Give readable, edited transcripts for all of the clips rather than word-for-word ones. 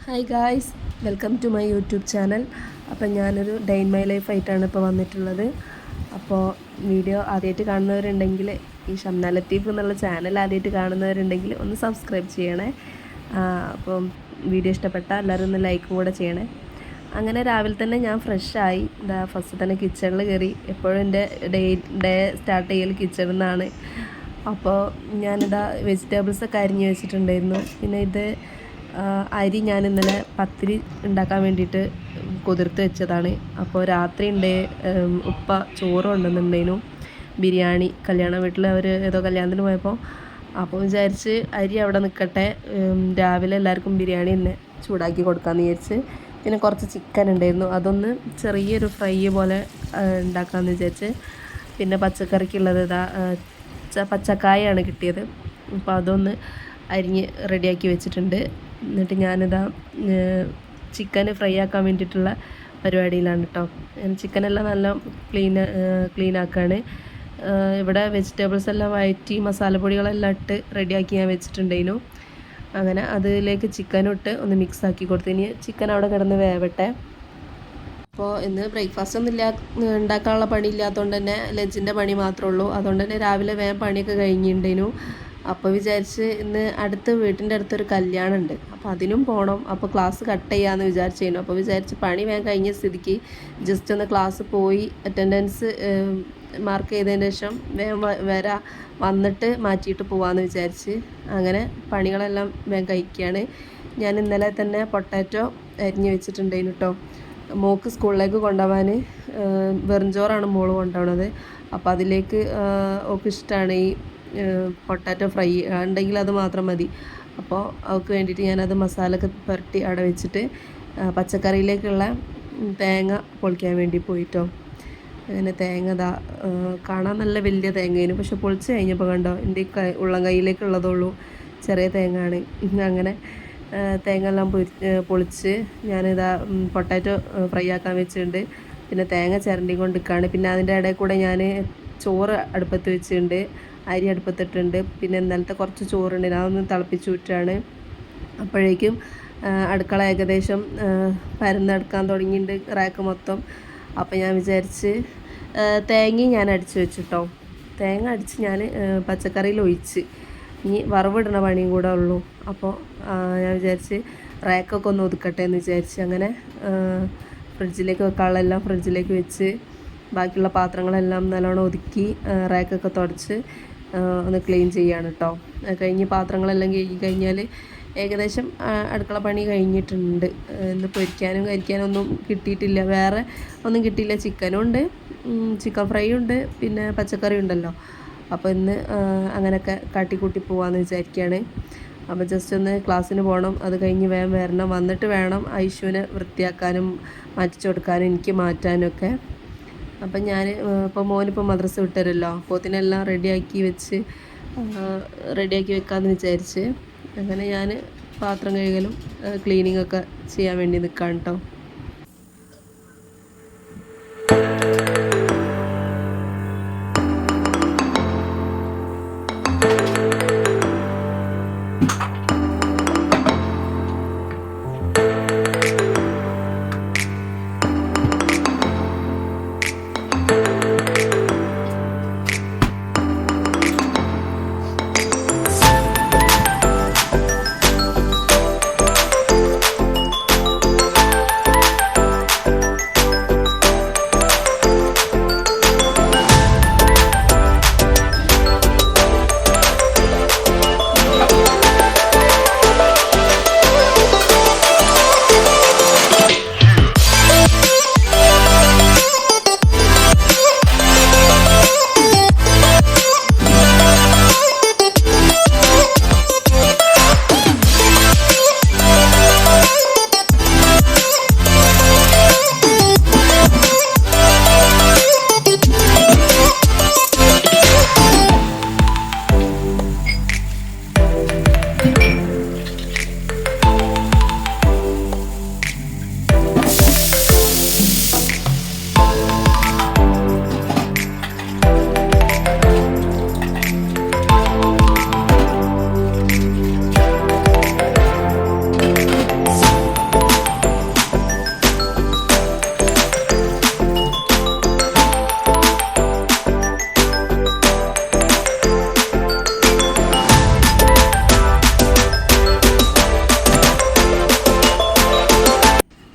Hi guys, welcome to my YouTube channel. അപ്പം ഞാനൊരു day in my life ആയിട്ടാണ് ഇപ്പോൾ വന്നിട്ടുള്ളത്. അപ്പോൾ വീഡിയോ ആദ്യമായിട്ട് കാണുന്നവരുണ്ടെങ്കിൽ ഈ ഷംന ലത്തീഫ് എന്നുള്ള ചാനൽ ആദ്യമായിട്ട് കാണുന്നവരുണ്ടെങ്കിൽ ഒന്ന് സബ്സ്ക്രൈബ് ചെയ്യണേ. അപ്പം വീഡിയോ ഇഷ്ടപ്പെട്ടാൽ എല്ലാവരും ഒന്ന് ലൈക്കും കൂടെ ചെയ്യണേ. അങ്ങനെ രാവിലെ തന്നെ ഞാൻ ഫ്രഷായി ഫസ്റ്റ് തന്നെ കിച്ചണിൽ കയറി. എപ്പോഴും എൻ്റെ ഡേ സ്റ്റാർട്ട് ചെയ്യൽ കിച്ചണിൽ നിന്നാണ്. അപ്പോൾ ഞാനിതാ വെജിറ്റബിൾസൊക്കെ അരിഞ്ഞ് വെച്ചിട്ടുണ്ടായിരുന്നു. പിന്നെ അരി ഞാൻ ഇന്നലെ പത്തിരി ഉണ്ടാക്കാൻ വേണ്ടിയിട്ട് കുതിർത്ത് വെച്ചതാണ്. അപ്പോൾ രാത്രി ഉപ്പ ചോറ് കൊണ്ടുവന്നിട്ടുണ്ടായിരുന്നു, ബിരിയാണി. കല്യാണ വീട്ടിൽ അവർ ഏതോ കല്യാണത്തിന് പോയപ്പോൾ അപ്പോൾ വിചാരിച്ച് അരി അവിടെ നിൽക്കട്ടെ, രാവിലെ എല്ലാവർക്കും ബിരിയാണി തന്നെ ചൂടാക്കി കൊടുക്കാമെന്ന് വിചാരിച്ച്. പിന്നെ കുറച്ച് ചിക്കൻ ഉണ്ടായിരുന്നു, അതൊന്ന് ചെറിയൊരു ഫ്രൈ പോലെ ഉണ്ടാക്കാമെന്ന് വിചാരിച്ച്. പിന്നെ പച്ചക്കറിക്കുള്ളത് പച്ചക്കായാണ് കിട്ടിയത്. അപ്പോൾ അതൊന്ന് അരിഞ്ഞ് റെഡിയാക്കി വെച്ചിട്ടുണ്ട്. എന്നിട്ട് ഞാനിതാ ചിക്കൻ ഫ്രൈ ആക്കാൻ വേണ്ടിയിട്ടുള്ള പരിപാടിയിലാണ് കേട്ടോ. ചിക്കനെല്ലാം നല്ല ക്ലീൻ ആക്കുകയാണ്. ഇവിടെ വെജിറ്റബിൾസ് എല്ലാം വഴറ്റി മസാലപ്പൊടികളെല്ലാം ഇട്ട് റെഡിയാക്കി ഞാൻ വെച്ചിട്ടുണ്ടായിരുന്നു. അങ്ങനെ അതിലേക്ക് ചിക്കനും ഇട്ട് ഒന്ന് മിക്സ് ആക്കി കൊടുത്തു. ഇനി ചിക്കൻ അവിടെ കിടന്ന് വേവട്ടെ. അപ്പോൾ ഇന്ന് ബ്രേക്ക്ഫാസ്റ്റ് ഒന്നും ഉണ്ടാക്കാനുള്ള പണി ഇല്ലാത്തതുകൊണ്ട് തന്നെ ലഞ്ചിൻ്റെ പണി മാത്രമേ ഉള്ളൂ. അതുകൊണ്ട് തന്നെ രാവിലെ വേഗം പണിയൊക്കെ കഴിഞ്ഞിട്ടുണ്ടായിരുന്നു. അപ്പോൾ വിചാരിച്ച് ഇന്ന് വീട്ടിൻ്റെ അടുത്തൊരു കല്യാണം ഉണ്ട്, അപ്പോൾ അതിനും പോകണം. അപ്പോൾ ക്ലാസ് കട്ട് ചെയ്യാമെന്ന് വിചാരിച്ചിരുന്നു. അപ്പോൾ വിചാരിച്ച് പണി വേഗം കഴിഞ്ഞ സ്ഥിതിക്ക് ജസ്റ്റ് ഒന്ന് ക്ലാസ് പോയി അറ്റൻഡൻസ് മാർക്ക് ചെയ്തതിന് ശേഷം വേഗം വന്നിട്ട് മാറ്റിയിട്ട് പോകാമെന്ന് വിചാരിച്ച് അങ്ങനെ പണികളെല്ലാം വേഗം കഴിക്കുകയാണ്. ഞാൻ ഇന്നലെ തന്നെ പൊട്ടാറ്റോ അരിഞ്ഞ് വെച്ചിട്ടുണ്ടായിരുന്നു കേട്ടോ. മോൾക്ക് സ്കൂളിലേക്ക് കൊണ്ടുപോകാൻ വെറുംചോറാണ് മോള് കൊണ്ടുപോകുന്നത്. അപ്പോൾ അതിലേക്ക് ഓൾക്ക് ഇഷ്ടമാണ് ഈ പൊട്ടാറ്റോ ഫ്രൈ ഉണ്ടെങ്കിൽ അത് മാത്രം മതി. അപ്പോൾ അവൾക്ക് വേണ്ടിയിട്ട് ഞാനത് മസാലയൊക്കെ പുരട്ടി അവിടെ വെച്ചിട്ട് പച്ചക്കറിയിലേക്കുള്ള തേങ്ങ പൊളിക്കാൻ വേണ്ടി പോയിട്ടോ. അങ്ങനെ തേങ്ങ കാണാൻ നല്ല വലിയ തേങ്ങയാണ്, പക്ഷെ പൊളിച്ച് കഴിഞ്ഞപ്പോൾ കണ്ടോ എൻ്റെ ഉള്ളം കൈയിലേക്കുള്ളതുള്ളൂ, ചെറിയ തേങ്ങ ആണ്. അങ്ങനെ തേങ്ങ എല്ലാം പൊളിച്ച് ഞാനിതാ പൊട്ടാറ്റോ ഫ്രൈ ആക്കാൻ വെച്ചിട്ടുണ്ട്. പിന്നെ തേങ്ങ ചിരണ്ടി കൊണ്ട് നിൽക്കുകയാണ്. പിന്നെ അതിൻ്റെ ഇടയിൽ കൂടെ ഞാൻ ചോറ് അടുപ്പത്ത് വെച്ചിട്ടുണ്ട്, അരി അടുപ്പത്തിട്ടുണ്ട്. പിന്നെ ഇന്നലത്തെ കുറച്ച് ചോറുണ്ട്, അതൊന്ന് തിളപ്പിച്ച് വിട്ടാണ്. അപ്പോഴേക്കും അടുക്കള ഏകദേശം പരന്നെടുക്കാൻ തുടങ്ങിയിട്ടുണ്ട്, റാക്ക് മൊത്തം. അപ്പോൾ ഞാൻ വിചാരിച്ച് തേങ്ങയും ഞാൻ അടിച്ച് വെച്ചിട്ടോ. തേങ്ങ അടിച്ച് ഞാൻ പച്ചക്കറിയിൽ ഒഴിച്ച് ഇനി വറവിടണ പണിയും കൂടെ ഉള്ളൂ. അപ്പോൾ ഞാൻ വിചാരിച്ച് റാക്കൊക്കെ ഒന്ന് ഒതുക്കട്ടെ എന്ന് വിചാരിച്ച് അങ്ങനെ ഫ്രിഡ്ജിലേക്ക് വെക്കാനുള്ളതെല്ലാം ഫ്രിഡ്ജിലേക്ക് വെച്ച് ബാക്കിയുള്ള പാത്രങ്ങളെല്ലാം നല്ലോണം ഒതുക്കി റാക്കൊക്കെ തുടച്ച് ഒന്ന് ക്ലീൻ ചെയ്യാണ് കേട്ടോ. കഴിഞ്ഞ് പാത്രങ്ങളെല്ലാം കഴുകി കഴിഞ്ഞാൽ ഏകദേശം അടുക്കള പണി കഴിഞ്ഞിട്ടുണ്ട്. ഇന്ന് പൊരിക്കാനും കരിക്കാനും ഒന്നും കിട്ടിയിട്ടില്ല, വേറെ ഒന്നും കിട്ടിയില്ല. ചിക്കനും ഉണ്ട്, ചിക്കൻ ഫ്രൈ ഉണ്ട്, പിന്നെ പച്ചക്കറി ഉണ്ടല്ലോ. അപ്പോൾ ഇന്ന് അങ്ങനെയൊക്കെ കാട്ടിക്കൂട്ടി പോകാമെന്ന് വിചാരിക്കുകയാണ്. അപ്പോൾ ജസ്റ്റ് ഒന്ന് ക്ലാസ്സിന് പോകണം, അത് കഴിഞ്ഞ് വേഗം വരണം. വന്നിട്ട് വേണം ഐശുവിനെ വൃത്തിയാക്കാനും മാറ്റിച്ചു കൊടുക്കാനും എനിക്ക് മാറ്റാനും ഒക്കെ. അപ്പം ഞാൻ ഇപ്പോൾ മോനിപ്പോൾ മദ്രസ വിട്ടുതരുമല്ലോ, അപ്പോൾ അതിനെല്ലാം റെഡിയാക്കി വെക്കാമെന്ന് വിചാരിച്ച് അങ്ങനെ ഞാൻ പാത്രം കഴുകലും ക്ലീനിങ്ങൊക്കെ ചെയ്യാൻ വേണ്ടി നിൽക്കാം കേട്ടോ.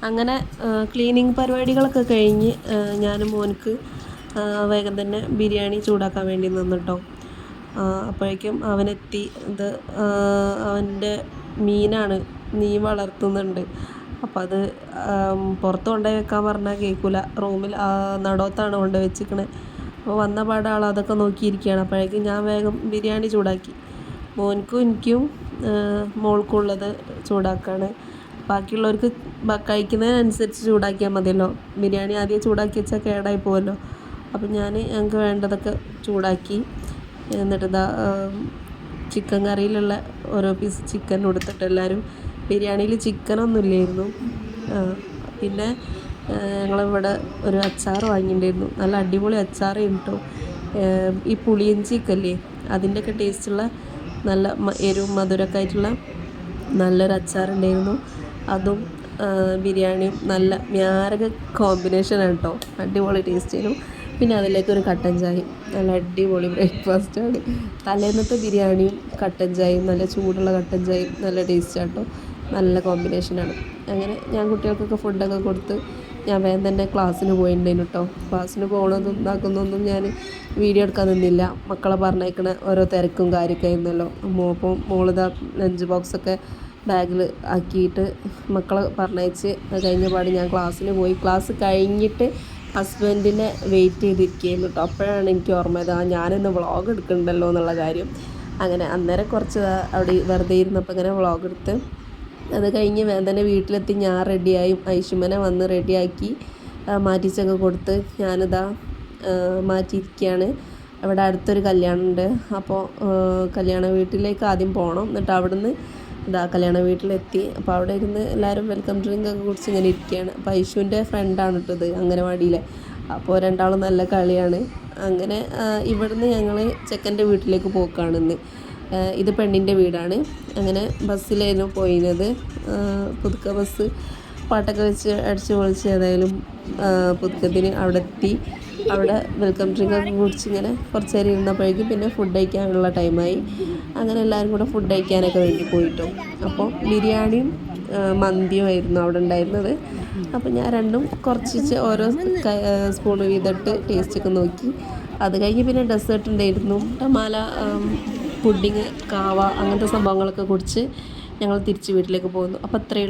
അങ്ങനെ ക്ലീനിങ് പരിപാടികളൊക്കെ കഴിഞ്ഞ് ഞാൻ മോനക്ക് വേഗം തന്നെ ബിരിയാണി ചൂടാക്കാൻ വേണ്ടി നിന്നിട്ടോ. അപ്പോഴേക്കും അവനെത്തി. ഇത് അവൻ്റെ മീനാണ്, മീൻ വളർത്തുന്നുണ്ട്. അപ്പോൾ അത് പുറത്ത് കൊണ്ടുപോയി വെക്കാൻ പറഞ്ഞാൽ കേൾക്കില്ല. റൂമിൽ നടോത്താണ് കൊണ്ടുപോയി വെച്ചിരിക്കണേ. അപ്പോൾ വന്ന പാടെ ആൾ അതൊക്കെ നോക്കിയിരിക്കുകയാണ്. അപ്പോഴേക്കും ഞാൻ വേഗം ബിരിയാണി ചൂടാക്കി. മോനക്കും എനിക്കും മോൾക്കും ഉള്ളത് ചൂടാക്കാണ്. ബാക്കിയുള്ളവർക്ക് കഴിക്കുന്നതിനനുസരിച്ച് ചൂടാക്കിയാൽ മതിയല്ലോ. ബിരിയാണി ആദ്യം ചൂടാക്കി വെച്ചാൽ കേടായി പോകുമല്ലോ. അപ്പം ഞങ്ങൾക്ക് വേണ്ടതൊക്കെ ചൂടാക്കി. എന്നിട്ട് ചിക്കൻ കറിയിലുള്ള ഓരോ പീസ് ചിക്കൻ കൊടുത്തിട്ട് എല്ലാവരും. ബിരിയാണിയിൽ ചിക്കനൊന്നും ഇല്ലായിരുന്നു. പിന്നെ ഞങ്ങളിവിടെ ഒരു അച്ചാർ വാങ്ങിയിട്ടുണ്ടായിരുന്നു. നല്ല അടിപൊളി അച്ചാർ കേട്ടോ. ഈ പുളിയിഞ്ചിക്കല്ലേ, അതിൻ്റെയൊക്കെ ടേസ്റ്റുള്ള നല്ല എരിവും മധുരമൊക്കെ ആയിട്ടുള്ള നല്ലൊരു അച്ചാറുണ്ടായിരുന്നു. അതും ബിരിയാണിയും നല്ല മാരക കോമ്പിനേഷനാണ് കേട്ടോ. അടിപൊളി ടേസ്റ്റ് ആയിരുന്നു. പിന്നെ അതിലേക്കൊരു കട്ടൻ ചായയും. നല്ല അടിപൊളി ബ്രേക്ക്ഫാസ്റ്റാണ്. തലേന്നത്തെ ബിരിയാണിയും കട്ടൻ ചായയും, നല്ല ചൂടുള്ള കട്ടൻ ചായയും നല്ല ടേസ്റ്റാണ് കേട്ടോ. നല്ല കോമ്പിനേഷനാണ്. അങ്ങനെ ഞാൻ കുട്ടികൾക്കൊക്കെ ഫുഡൊക്കെ കൊടുത്ത് ഞാൻ വേഗം തന്നെ ക്ലാസ്സിന് പോയിട്ടുണ്ടായിരുന്നു കേട്ടോ. ക്ലാസ്സിന് പോകണതും ഇതാക്കുന്നതൊന്നും ഞാൻ വീഡിയോ എടുക്കാൻ നിന്നില്ല. മക്കളെ പറഞ്ഞേക്കണ ഓരോ തിരക്കും കാര്യമൊക്കെ ആയിരുന്നല്ലോ. അപ്പം മോളിതാ ലഞ്ച് ബോക്സൊക്കെ ബാഗിൽ ആക്കിയിട്ട് മക്കളെ പറഞ്ഞയച്ച് കഴിഞ്ഞ പാട് ഞാൻ ക്ലാസ്സിന് പോയി. ക്ലാസ് കഴിഞ്ഞിട്ട് ഹസ്ബൻഡിനെ വെയിറ്റ് ചെയ്തിരിക്കുകയായിരുന്നു കേട്ടോ. അപ്പോഴാണ് എനിക്ക് ഓർമ്മയത് ഞാനിന്ന് വ്ളോഗ് എടുക്കുന്നുണ്ടല്ലോ എന്നുള്ള കാര്യം. അങ്ങനെ അന്നേരം കുറച്ച് അവിടെ വെറുതെ ഇരുന്നപ്പോൾ ഇങ്ങനെ വ്ളോഗ് എടുത്ത് അത് കഴിഞ്ഞ് വേഗം തന്നെ വീട്ടിലെത്തി. ഞാൻ റെഡിയായി. ഐഷുമനെ വന്ന് റെഡിയാക്കി മാറ്റിച്ചൊക്കെ കൊടുത്ത് ഞാനിതാ മാറ്റിയിരിക്കുകയാണ്. അവിടെ അടുത്തൊരു കല്യാണമുണ്ട്. അപ്പോൾ കല്യാണ വീട്ടിലേക്ക് ആദ്യം പോകണം. എന്നിട്ട് അവിടുന്ന് കല്യാണ വീട്ടിലെത്തി. അപ്പോൾ അവിടെ ഇരുന്ന് എല്ലാവരും വെൽക്കം ഡ്രിങ്ക് ഒക്കെ കുടിച്ച് ഇങ്ങനെ ഇരിക്കുകയാണ്. അപ്പോൾ ഐഷുവിൻ്റെ ഫ്രണ്ടാണ് ഇട്ടത് അംഗനവാടിയിലെ. അപ്പോൾ രണ്ടാളും നല്ല കളിയാണ്. അങ്ങനെ ഇവിടുന്ന് ഞങ്ങൾ ചെക്കൻ്റെ വീട്ടിലേക്ക് പോക്കാണിന്ന്. ഇത് പെണ്ണിൻ്റെ വീടാണ്. അങ്ങനെ ബസ്സിലായിരുന്നു പോയിരുന്നത്. പുതുക്ക ബസ് പാട്ടൊക്കെ വെച്ച് അടിച്ച് പൊളിച്ച് ഏതായാലും പുതുക്കത്തിന് അവിടെ എത്തി. അവിടെ വെൽക്കം ഡ്രിങ്കൊക്കെ കുടിച്ച് ഇങ്ങനെ കുറച്ച് നേരം ഇരുന്നപ്പോഴേക്കും പിന്നെ ഫുഡ് കഴിക്കാനുള്ള ടൈമായി. അങ്ങനെ എല്ലാവരും കൂടെ ഫുഡ് കഴിക്കാനൊക്കെ വേണ്ടി പോയിട്ടു. അപ്പോൾ ബിരിയാണിയും മന്തിയും ആയിരുന്നു അവിടെ ഉണ്ടായിരുന്നത്. അപ്പോൾ ഞാൻ രണ്ടും കുറച്ച് ഓരോ സ്പൂൺ വീതിട്ട് ടേസ്റ്റൊക്കെ നോക്കി. അത് കഴിഞ്ഞ് പിന്നെ ഡെസേർട്ട് ഉണ്ടായിരുന്നു. ടമാല, പുഡിങ്, കാവ അങ്ങനത്തെ സംഭവങ്ങളൊക്കെ കുടിച്ച് ഞങ്ങൾ തിരിച്ച് വീട്ടിലേക്ക് പോകുന്നു. അപ്പോൾ അത്രയും